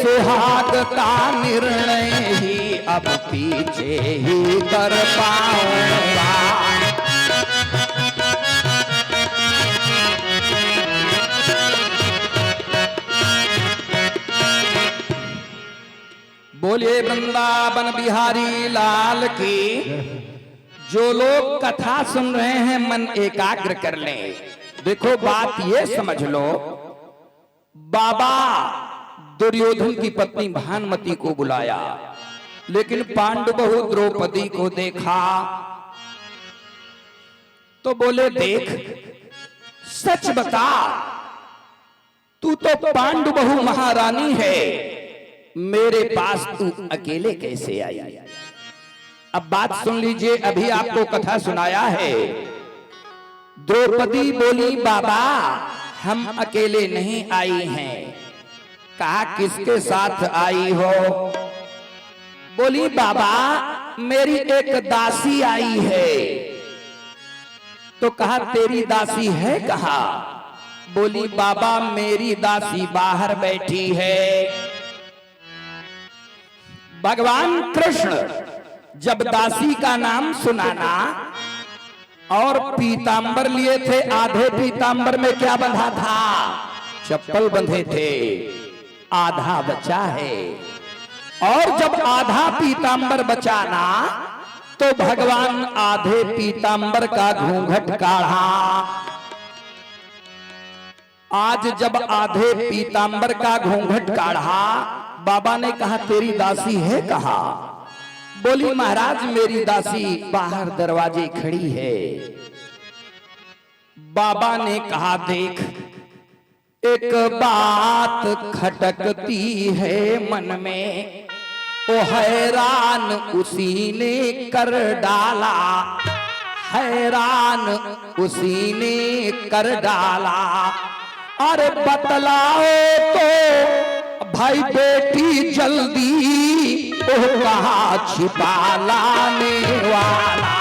सुहाग का निर्णय ही अब पीछे ही कर पाऊंगा। बोलिए वृंदावन बिहारी लाल की। जो लोग कथा सुन रहे हैं मन एकाग्र कर लें। देखो बात ये समझ लो, बाबा दुर्योधन की पत्नी भानुमति को बुलाया, लेकिन पांडु बहु द्रौपदी को देखा तो बोले देख सच बता, तू तो पांडु बहु महारानी है, मेरे पास तू अकेले कैसे आई? अब बात सुन लीजिए, अभी आपको कथा सुनाया है। द्रौपदी बोली बाबा हम अकेले नहीं आई हैं। कहा किसके साथ आई हो? बोली बाबा मेरी एक दासी आई है। तो कहा तेरी दासी है कहा? बोली बाबा मेरी दासी बाहर बैठी है। भगवान कृष्ण जब दासी का नाम सुनाना और पीतांबर लिए थे, आधे पीतांबर में क्या बंधा था? चप्पल बंधे थे, आधा बचा है। और जब आधा पीतांबर बचाना तो भगवान आधे पीतांबर का घूंघट काढ़ा। आज जब आधे पीतांबर का घूंघट काढ़ा, बाबा ने कहा तेरी दासी है कहा? बोली महाराज मेरी दासी बाहर दरवाजे खड़ी है। बाबा ने कहा देख एक बात खटकती है मन में, ओ हैरान उसी ने कर डाला, हैरान उसी ने कर डाला। अरे बतलाओ तो भाई बेटी जल्दी, ओ कहाँ छिपा लाने वाला?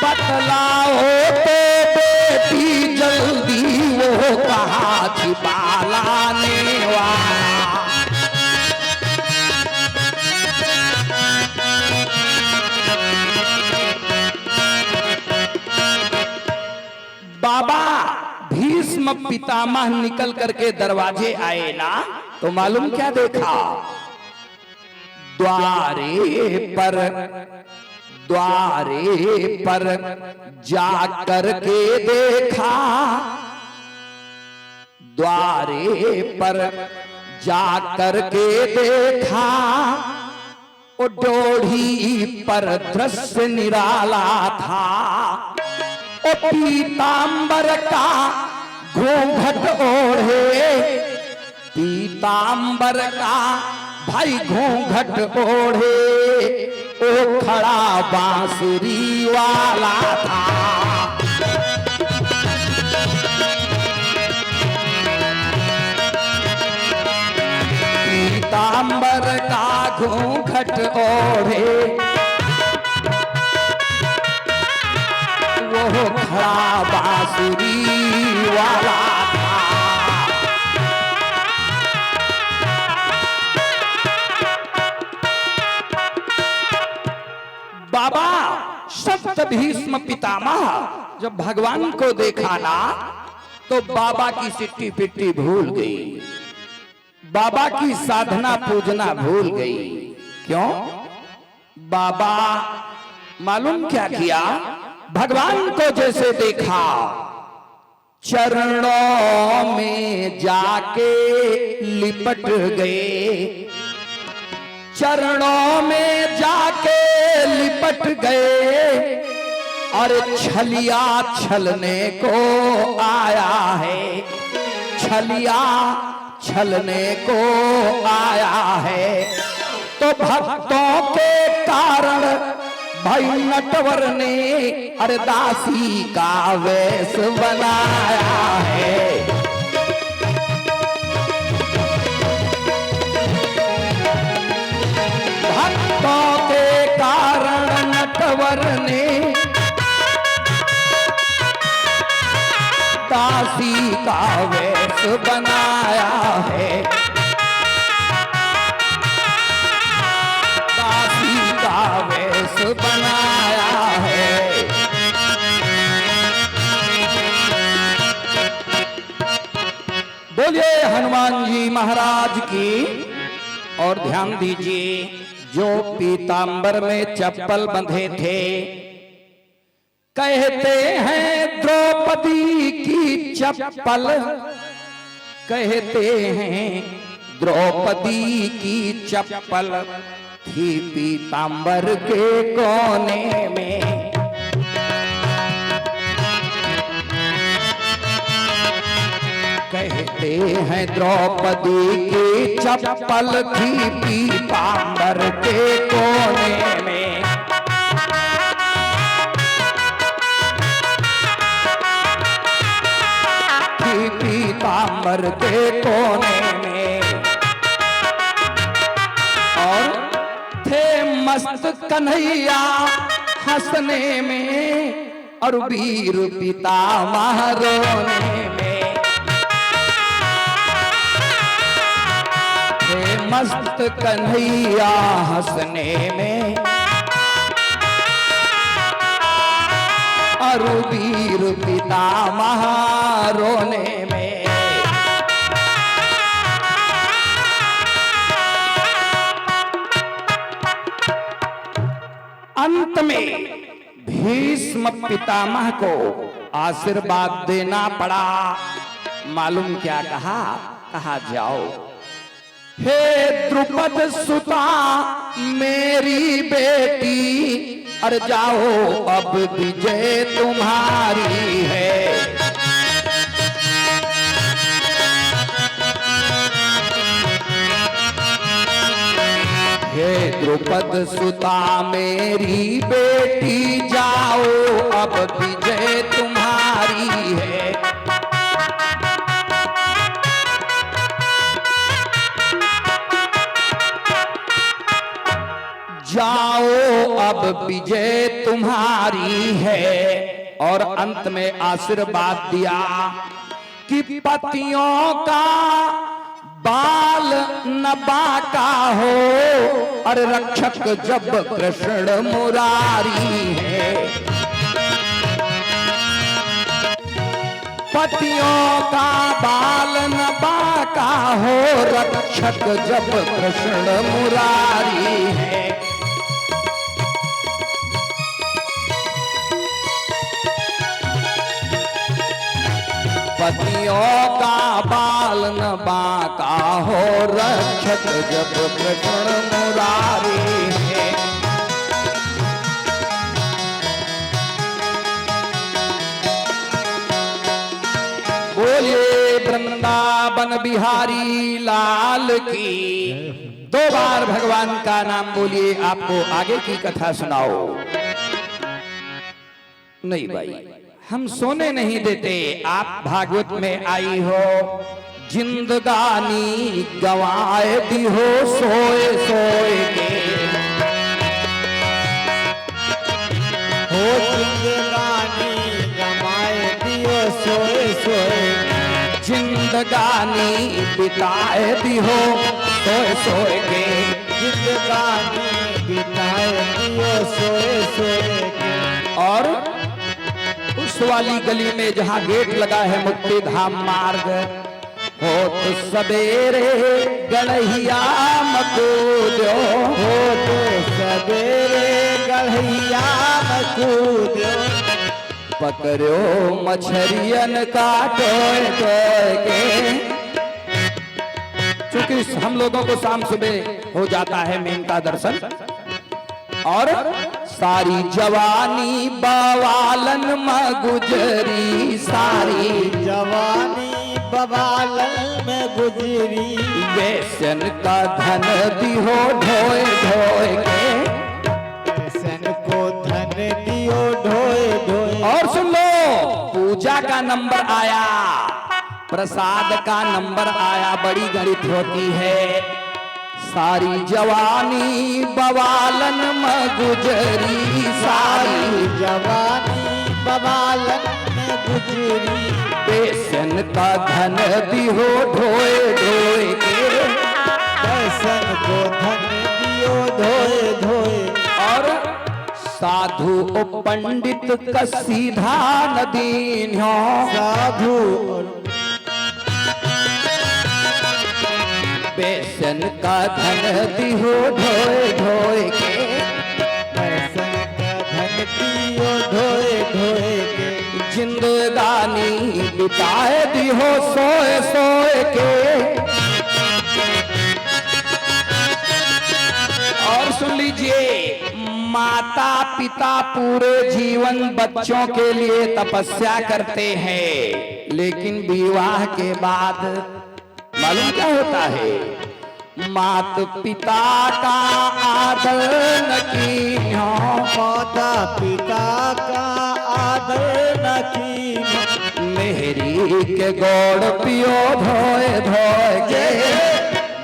बतलाओ तो बेटी जल्दी, वो कहाँ छिपा लाने वाला? बाबा भीष्म पितामह निकल करके दरवाजे आए ना, तो मालूम क्या देखा? द्वारे पर जा करके देखा, द्वारे पर जा करके देखा, ओ डोढ़ी पर दृश्य निराला था। ओ पीतांबर का घूंघट ओढ़े, पीतांबर का भाई घूंघट ओढ़े, ओ खड़ा बांसुरी वाला था। पीतांबर का घूंघट ओढ़े, वो खड़ा बांसुरी वाला था। बाबा सप्त भीष्म पितामह जब भगवान को देखा ना, तो बाबा की सिट्टी पिट्टी भूल गई, बाबा की साधना पूजना भूल गई। क्यों? बाबा मालूम क्या किया? भगवान को जैसे देखा, चरणों में जाके लिपट गए, चरणों में जाके लिपट गए। और छलिया छलने को आया है, छलिया छलने को आया है। तो भक्तों के कारण भाई नटवर ने अरदासी का वेश बनाया है। भक्तों के कारण नटवर ने दासी का वेश बनाया है, दासी का वेश बनाया है। बोलिए हनुमान जी महाराज की। और ध्यान दीजिए, जो पीतांबर में चप्पल बंधे थे, कहते हैं द्रौपदी की चप्पल, कहते हैं द्रौपदी की चप्पल थी पीतांबर के कोने में। कहते हैं द्रौपदी की चप्पल थी पीतांबर के कोने में। थी पीतांबर के कोने में। और थे मस्त कन्हैया हंसने में, और वीर पितामह रोने में। मस्त कन्हैया हंसने में, और वीर पितामह रोने में। अंत में भीष्म पितामह को आशीर्वाद देना पड़ा। मालूम क्या कहा? कहा जाओ हे द्रुपद सुता मेरी बेटी, अरे जाओ अब विजय तुम्हारी है। हे द्रुपद सुता मेरी बेटी, जाओ अब विजय तुम्हारी है। जाओ अब विजय तुम्हारी है। और अंत में आशीर्वाद दिया कि पतियों का बाल न बाका हो, और रक्षक जब कृष्ण मुरारी है। पतियों का बाल न बाका हो, रक्षक जब कृष्ण मुरारी है। पतियों का बाल न बाका हो, रक्षक जब कृष्ण मुरारी है। बोलिए वृंदावन बिहारी लाल की। 2 बार भगवान का नाम बोलिए, आपको आगे की कथा सुनाओ। नहीं भाई, हम सोने नहीं देते। आप भागवत में आई हो, जिंदगानी गवाए दी हो सोए सोए के। हो जिंदगानी गवाए दियो सोए सोए, जिंदगानी बिताए दी हो सोए सोए के। जिंदगानी बिताए दियो सोए सोए के। और उस वाली गली में जहाँ गेट लगा है मुक्ति धाम मार्ग, हो तो सवेरे गढ़िया मकूदो, हो तो सवेरे गढ़िया मकूदो। पकड़ो मछरियन का टोए टोए के। चूंकि हम लोगों को शाम सुबह हो जाता है मेनका दर्शन, और सारी जवानी बवालन में गुजरी, सारी जवानी बवालन में गुजरी। बेसन का धन दियो ढोए ढोए के। बेसन को धन दियो ढोए ढोए। और सुन लो, पूजा का नंबर आया, प्रसाद का नंबर आया, बड़ी गणित होती है। सारी जवानी बवालन में गुजरी, सारी जवानी बवालन में गुजरी। बेसन का धन दियो ढोए ढोए के, बेसन को धन दियो धोए धोए, और साधु ओ पंडित का सीधा नदीन हो, साधु बेसन का धन दियो ढोए ढोए के, बेसन का धन दियो धोए धोए के, जिंदगानी बिताए दियो सोए सोए के। और सुन लीजिए, माता पिता पूरे जीवन बच्चों के लिए तपस्या करते हैं, लेकिन विवाह के बाद मालूम क्या होता है? मात पिता का आदर न कीन्हो, माता पिता का आदर न कीन्हो, मेहरी के गोड़ पियो धोए धोए के,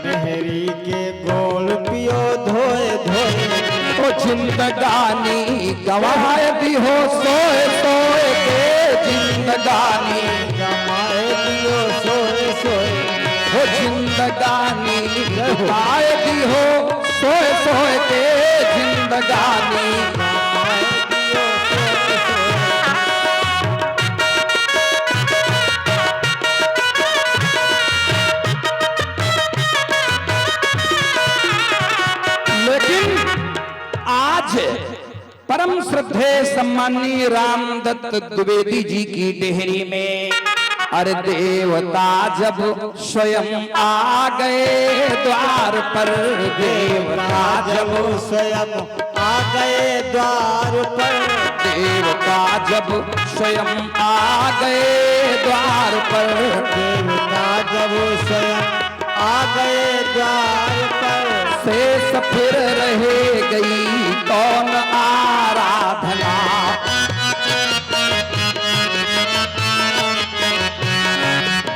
मेहरी के गोल पियो धोए धोए, ओ जिंदगानी गवाए दी हो सोए सोए के, जिंदगानी गमाए दियो सोए सोए, हो जिंदगानी गवाए दी हो सोए सोए के, जिंदगानी गमाए दियो सोए सोए। लेकिन आज परम श्रद्धे सम्मानीय रामदत्त द्विवेदी जी की डेहरी में अरे देवता जब स्वयं आ गए द्वार पर, देवता जब स्वयं आ गए द्वार पर, देवता जब स्वयं आ गए द्वार पर, देवता जब स्वयं आ गए द्वार पर, शेष फिर रहे गई कौन आराधना,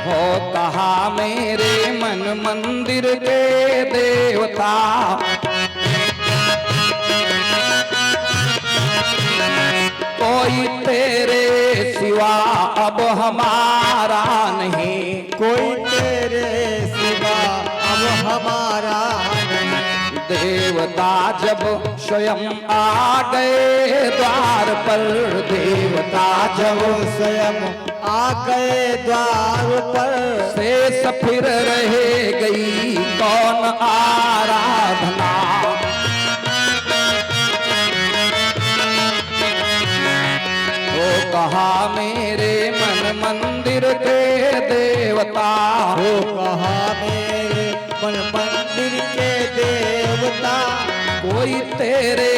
हो कहा मेरे मन मंदिर के देवता, कोई तेरे सिवा अब हमारा नहीं, कोई तेरे सिवा अब हमारा नहीं, देवता जब स्वयं आ गए द्वार पर, देवता जब स्वयं आ गए द्वार पर, शेष फिर रहे गई कौन आराधना, वो कहा मेरे मन मंदिर के देवता, वो कहा मेरे मन मंदिर के देवता, कोई तेरे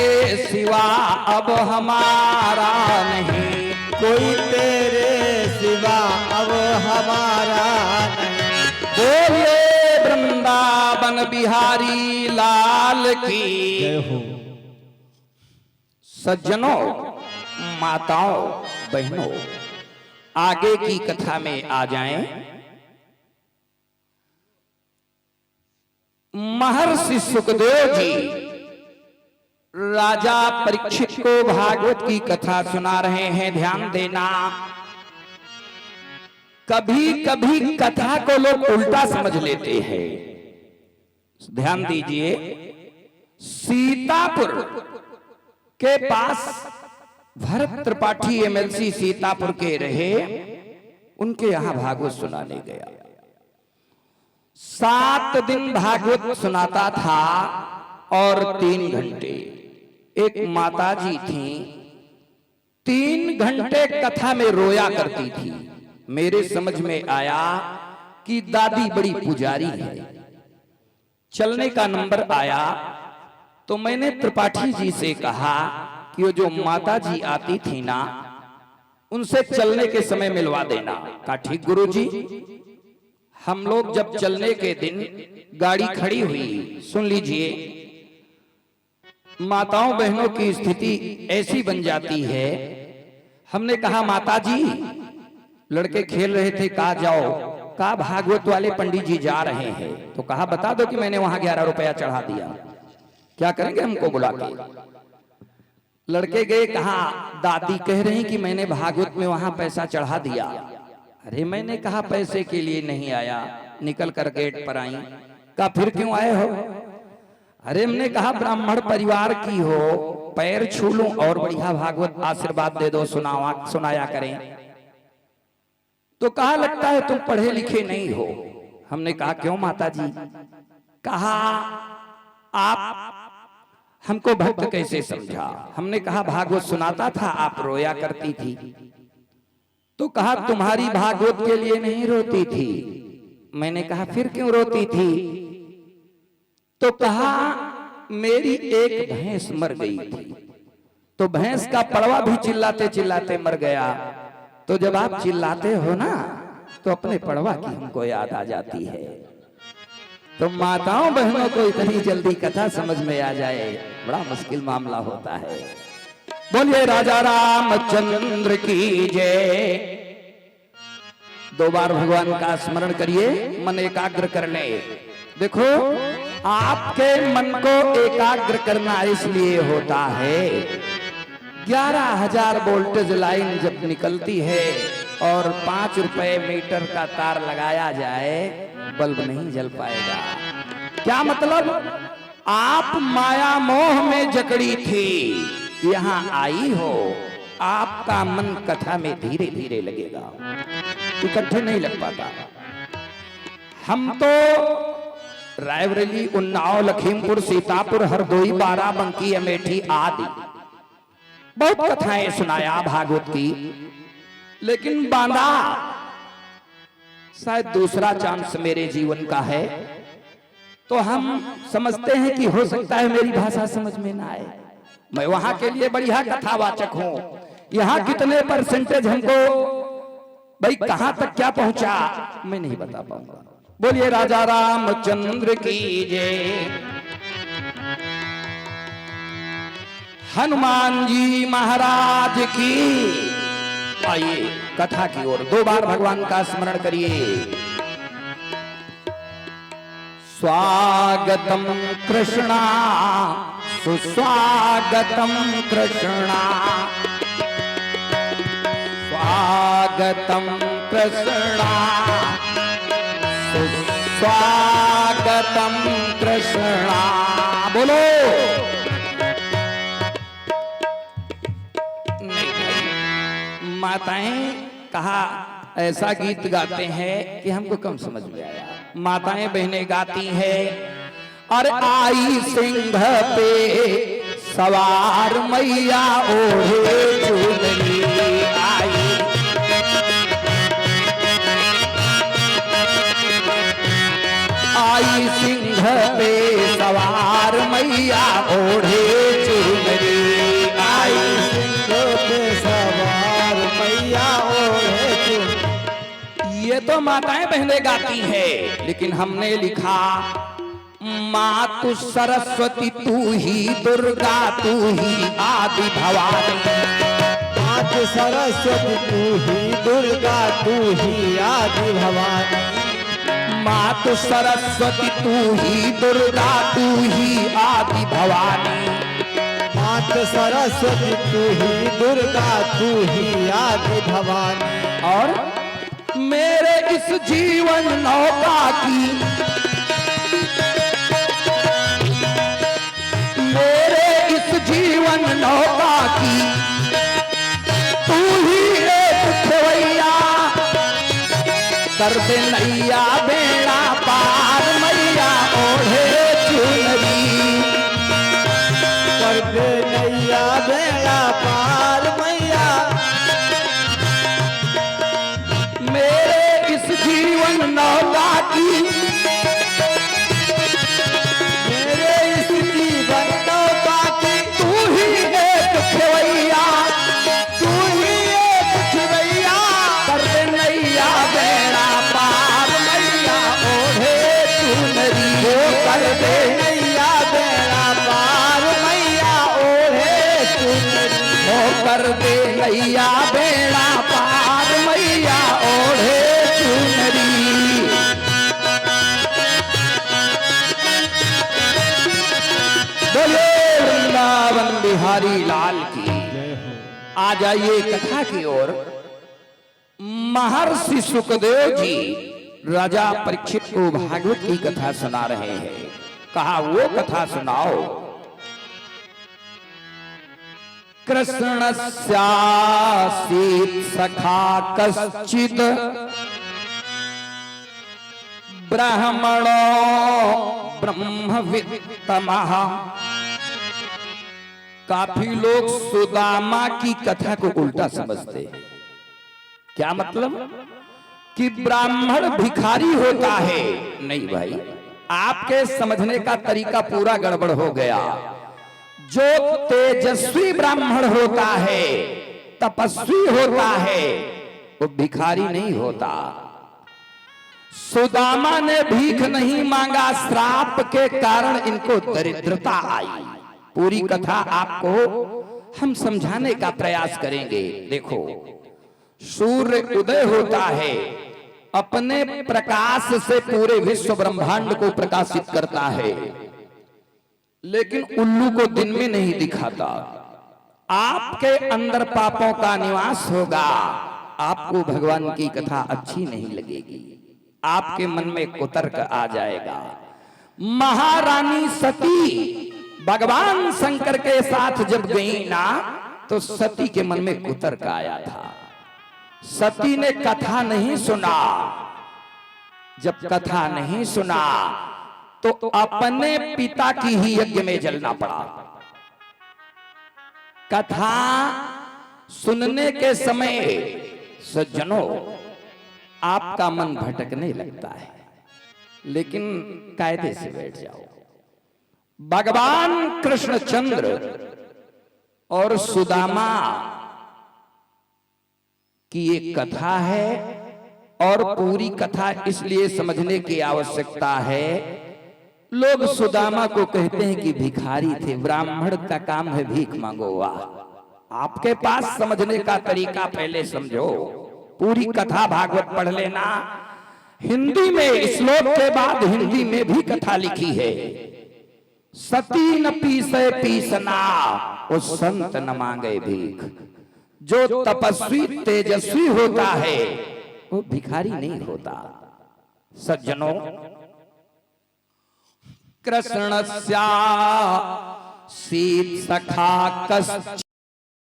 सिवा अब हमारा नहीं, कोई तेरे सिवा अब हमारा नहीं। बोलिए वृंदावन बिहारी लाल की जय हो। सज्जनों, माताओं, बहनों, आगे की कथा में आ जाएं। महर्षि सुखदेव जी राजा परीक्षित को भागवत की कथा सुना रहे हैं। ध्यान देना, कभी कभी कथा को लोग उल्टा समझ लेते हैं। ध्यान दीजिए, सीतापुर के पास भरत त्रिपाठी एमएलसी सीतापुर के रहे, उनके यहां भागवत सुनाने गया। 7 दिन भागवत सुनाता था और 3 घंटे। एक माता जी थी, 3 घंटे कथा में रोया करती थी। मेरे समझ में आया कि दादी बड़ी पुजारी है। चलने का नंबर आया तो मैंने त्रिपाठी जी से कहा कि वो जो माता जी आती थी ना, उनसे चलने के समय मिलवा देना। कहा ठीक गुरुजी। हम लोग जब चलने के दिन गाड़ी खड़ी हुई, सुन लीजिए, माताओं बहनों की स्थिति ऐसी बन जाती है। हमने कहा माता जी, लड़के खेल रहे थे, कहा जाओ। कहा भागवत वाले पंडित जी जा रहे हैं। तो कहा बता दो कि मैंने वहां 11 रुपया चढ़ा दिया, क्या करेंगे हमको बुला के। लड़के गए, कहा दादी कह रही कि मैंने भागवत में वहां पैसा चढ़ा दिया। अरे मैंने कहा पैसे के लिए नहीं आया, निकल कर गेट पर आई। कहा फिर क्यों आए हो? अरे हमने कहा ब्राह्मण परिवार की हो, पैर छू लूं और बढ़िया भागवत आशीर्वाद दे दो, सुनाया करें। तो कहा लगता है तुम पढ़े लिखे नहीं हो। हमने कहा क्यों माता जी? कहा आप हमको भक्त कैसे समझा? हमने कहा भागवत सुनाता था, आप रोया करती थी। तो कहा तुम्हारी भागवत के लिए नहीं रोती थी। मैंने कहा फिर क्यों रोती थी? तो कहा मेरी एक भैंस मर गई थी, तो भैंस का पड़वा भी चिल्लाते चिल्लाते मर गया। तो जब आप चिल्लाते हो ना तो अपने पड़वा की हमको याद आ जाती है। तो माताओं बहनों को इतनी जल्दी कथा समझ में आ जाए, बड़ा मुश्किल मामला होता है। बोलिए राजा रामचंद्र की जय। 2 बार भगवान का स्मरण करिए, मन एकाग्र कर ले। देखो आपके मन को एकाग्र करना इसलिए होता है, 11,000 वोल्टेज लाइन जब निकलती है और 5 रुपए मीटर का तार लगाया जाए, बल्ब नहीं जल पाएगा। क्या मतलब? आप माया मोह में जकड़ी थी, यहां आई हो, आपका मन कथा में धीरे धीरे लगेगा, इकट्ठे नहीं लग पाता। हम तो रायबरेली, उन्नाव, लखीमपुर, सीतापुर, हरदोई, बाराबंकी, अमेठी आदि बहुत कथाएं सुनाया भागवत की, लेकिन बांदा शायद दूसरा चांस मेरे जीवन का है। तो हम समझते हैं कि हो सकता है मेरी भाषा समझ में ना आए, मैं वहां के लिए बढ़िया कथावाचक हूं। यहां कितने परसेंटेज हमको भाई कहां तक क्या पहुंचा मैं नहीं बता पाऊंगा। बोलिए राजा रामचंद्र की जय। हनुमान जी महाराज की। आइए कथा की ओर 2 बार भगवान का स्मरण करिए। स्वागतम कृष्णा सुस्वागतम कृष्णा, स्वागतम कृष्णा सुस्वागतम कृष्णा। बोलो माताएं कहा ऐसा गीत गाते हैं कि हमको कम समझ में आया। माताएं बहनें गाती हैं, और आई सिंह पे सवार मैया ओढ़े चुनरी आई, आई सिंह पे सवार मैया ओढ़े चुनरी आई, सिंह पे सवार मैया ओढ़े चुनरी। ये तो माताएं बहनें गाती है, लेकिन हमने लिखा माँ तू सरस्वती तू ही दुर्गा तू ही आदि भवानी, माँ तू सरस्वती तू ही दुर्गा तू ही आदि भवानी, माँ तू सरस्वती तू ही दुर्गा तू ही आदि भवानी, माँ तू सरस्वती तू ही दुर्गा तू ही आदि भवानी। और मेरे इस जीवन नौका की, मेरे इस जीवन नौका की तू ही एक खेवैया, कर दे नैया बेड़ा पार मैया ओढ़े चुनरी, कर दे नैया बेड़ा पार मैया। मेरे इस जीवन नौका की, मेरे इस जीवन नौका की तू ही एक खेवैया, तू ही एक खेवैया, कर दे नैया बेड़ा पार मैया ओढ़े चुनरी, वो कर दे नैया बेड़ा पार मैया ओढ़े चुनरी, वो कर दे नैया बेड़ा पार मैया ओढ़े चुनरी। बोले वृंदावन बिहारी लाल की। आ जाइए कथा की ओर। महर्षि सुखदेव जी राजा परीक्षित को भागवत की कथा सुना रहे हैं। कहा वो कथा सुनाओ। कृष्णस्यासीत् सखा कश्चित् ब्राह्मणो ब्रह्मवित्तमः। काफी लोग सुदामा की कथा को उल्टा समझते हैं। क्या मतलब कि ब्राह्मण भिखारी होता है? नहीं भाई, आपके समझने का तरीका पूरा गड़बड़ हो गया। जो तेजस्वी ब्राह्मण होता है, तपस्वी होता है, वो भिखारी नहीं होता। सुदामा ने भीख नहीं मांगा, श्राप के कारण इनको दरिद्रता आई। पूरी कथा आपको हम समझाने का प्रयास करेंगे। देखो, सूर्य उदय होता है, अपने प्रकाश से पूरे विश्व ब्रह्मांड को प्रकाशित करता है, लेकिन उल्लू को दिन में नहीं दिखाता। आपके अंदर पापों का निवास होगा, आपको भगवान की कथा अच्छी नहीं लगेगी, आपके मन में कुतर्क आ जाएगा। महारानी सती भगवान शंकर के साथ जब गई ना, तो सती के मन में कुतर्क आया था। सती ने कथा नहीं सुना। जब कथा नहीं सुना तो अपने पिता की ही यज्ञ में जलना पड़ा। कथा सुनने के समय सज्जनों, आपका मन भटकने लगता है, लेकिन कायदे से बैठ जाओ। भगवान कृष्णचंद्र और सुदामा की एक कथा है, और पूरी कथा इसलिए समझने की आवश्यकता है। लोग सुदामा को कहते हैं कि भिखारी थे, ब्राह्मण का काम है भीख मांगो। वाह, आपके पास समझने का तरीका पहले समझो। पूरी कथा भागवत पढ़ लेना। हिंदी में श्लोक के बाद हिंदी में भी कथा लिखी है। सती न पीसे पीसना, वो संत न मांगे भीख। जो तपस्वी तेजस्वी होता है, वो भिखारी नहीं होता। सज्जनों, कृष्णस्यासीत् सखा कश्चित्